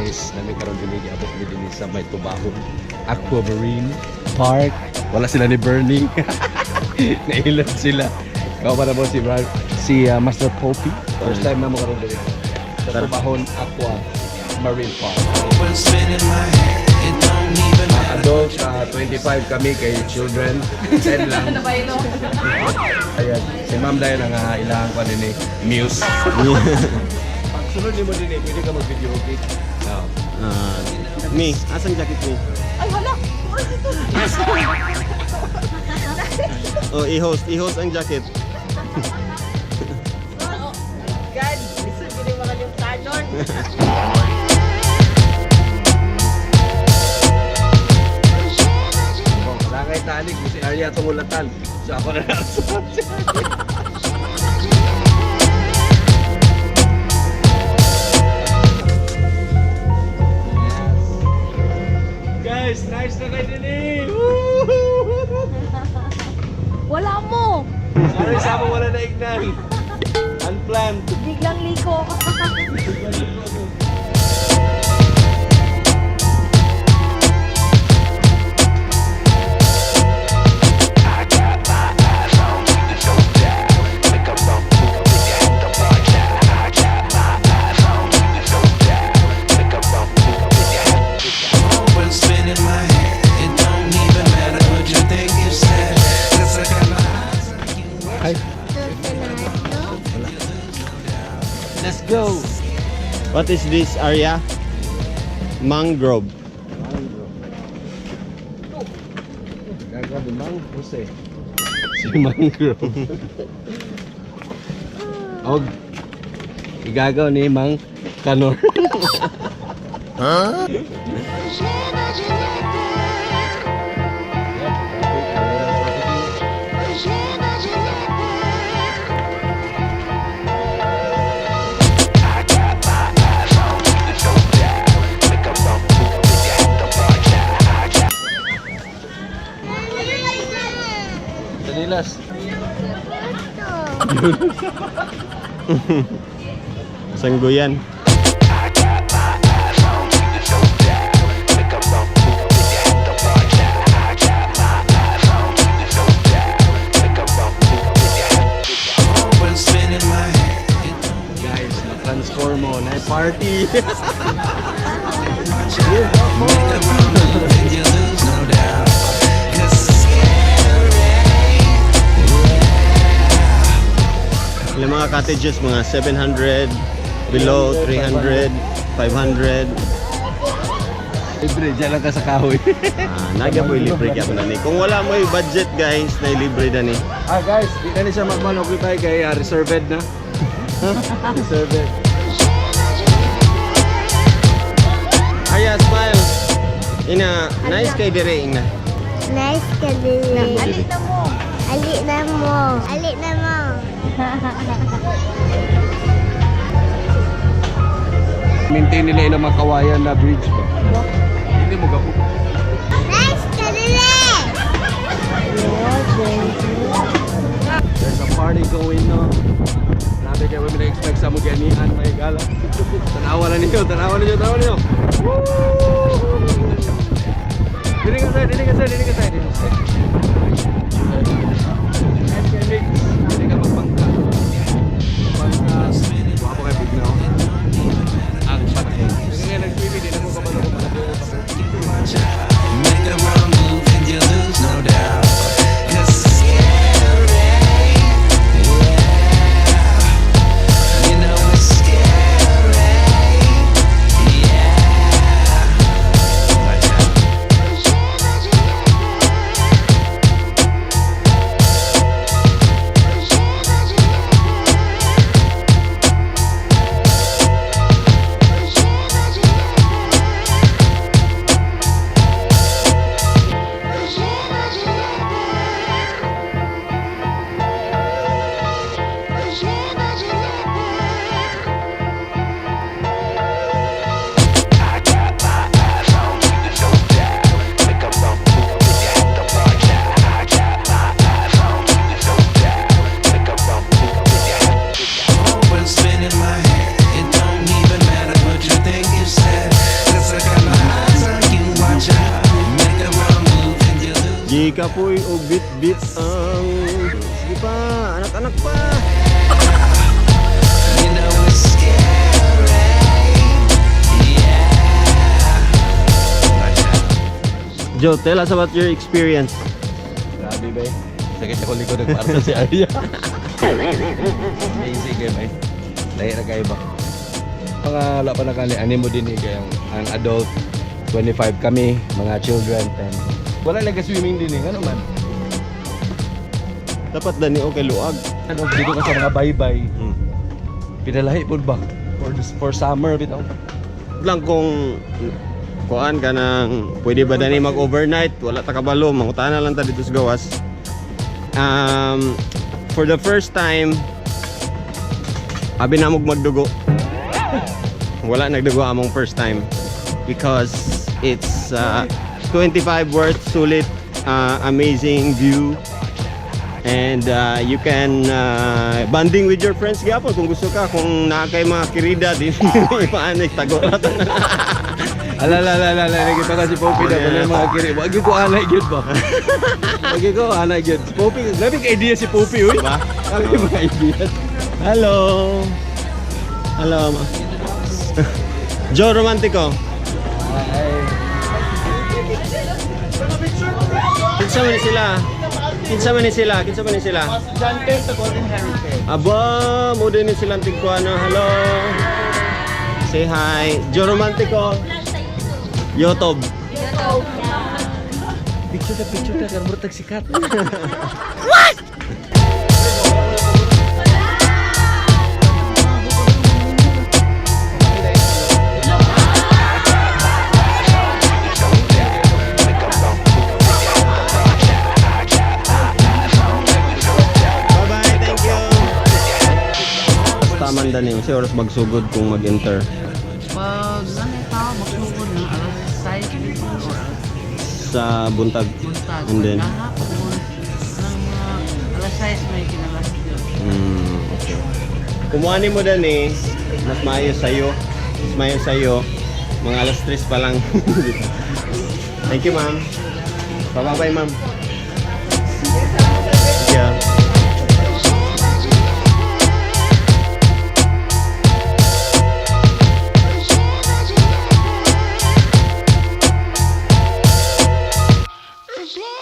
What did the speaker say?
guys, nami karon dinhi abot mi dinhi sa may Tubahon Aquamarine Park. Wala sila ni Bernie. Nailan sila. Ikaw pa na po si Master Poppy. First time na mo karon dinhi sa Tubahon Aquamarine Park. Adults, 25 kami kay children. 10 lang. Ayan, si Ma'am dahil ang ilang pa din Muse. Pag sunod mo din pwede ka mag-video, okay? Mi, asan jacket mi? Ay, hala! Oh, i-host ang jacket. God, gusto ko mga yung talon. Wala kay talik, si Arya tungulatan. So ako na nasa. Guys, nice na kayo din eh! Wala mo! Ano yung sama wala na ignan? Unplanned. Biglang liko. Let's go! What is this area? Mangrove. Gagabi Mang Jose. Si Mangrove. Og igagaw ni Mang Kanor. Huh? Danilas. Sangguyan. Guys, na-transform mo na party. Yung mga cottages, mga 700, below 300, 500. Libre, dyan lang ka sa kahoy. Naga po libre kaya ko na ni. Kung wala mo yung budget guys, na libre na ni. Guys, di na siya magmanok tayo kay reserved na. Reserved. Aya, smile. Ina, nice kay dire ina. Nice ka din. Alit na mo. Ali na mo. Ali na mo. Maintain nila ilang mga kawayan na bridge ba? Hindi mo gapo. Nice ka din. There's a party going on. Grabe kayo, may na-expect sa Muganian, may gala. Tanawa na ninyo, tanawa ninyo, tanawa ninyo. Dili ka sa'yo, dili ka sa'yo, dili ka sa'yo, dili ka sa'yo. Dili ka magpangka. Magpangka, guwapo kayo big now. Ang patay. Kasi nga nag-swimming, di na mo kapag ako patay. Make the wrong move and you lose, no doubt. 'Cause it's scary. Yeah. You know it's scary. Yeah. kapoy o bit-bit ang... Sige pa, anak-anak pa. You know it's scary. Joe, tell us about your experience. Grabe ba eh. Sakit ako likod nagparta si Arya. Amazing kayo ba eh. Lahi na kayo ba? Mga wala pa nakali, animo din eh kayang ang adult 25 kami, mga children 10. Wala nag-swimming din eh, ano man? Dapat dani okay luag. Ano, dito ka sa mga baybay. Pinalahi po ba? For summer, bitaw. Lang kung kuan ka nang pwede ba dani mag-overnight, wala ta kabalo, mangutana lang ta dito sa gawas. For the first time, abi namog magdugo. Wala nagdugo among first time because it's 25 worth sulit, amazing view. And you can bonding with your friends gyapon kung gusto ka, kung naa kay mga kirida din paano tagoratan. Ala, nakita ka si Poppy na kung mga kiri. Wag ko anay gyud ba? Wag ko anay gyud. Si Poppy, grabe ka idea si Poppy, uy. Diba? Grabe mga idea. Hello. Hello. Joe Romantico. Kinsa man ni sila? Kinsa man ni sila? John Pen sa Golden Heritage. Aba, mo din ni silang tigkuano. Hello. Say hi. Joe Romantico. YouTube. Picture ka, kan murtag sikat. Bye-bye, thank you. Taman dani, kasi oras magsugod kung mag-enter. Pag nanay tao, magsugod ng alas 6 or Sa buntag. buntag. And then? Kahapon, ng mga alas 6 may kinalas yun. Okay. Kumuha mo dani, mas maayos sa'yo. Mas maayos sa'yo. Mga alas 3 pa lang. Thank you, ma'am. Bye-bye, ma'am. Yeah. Yeah.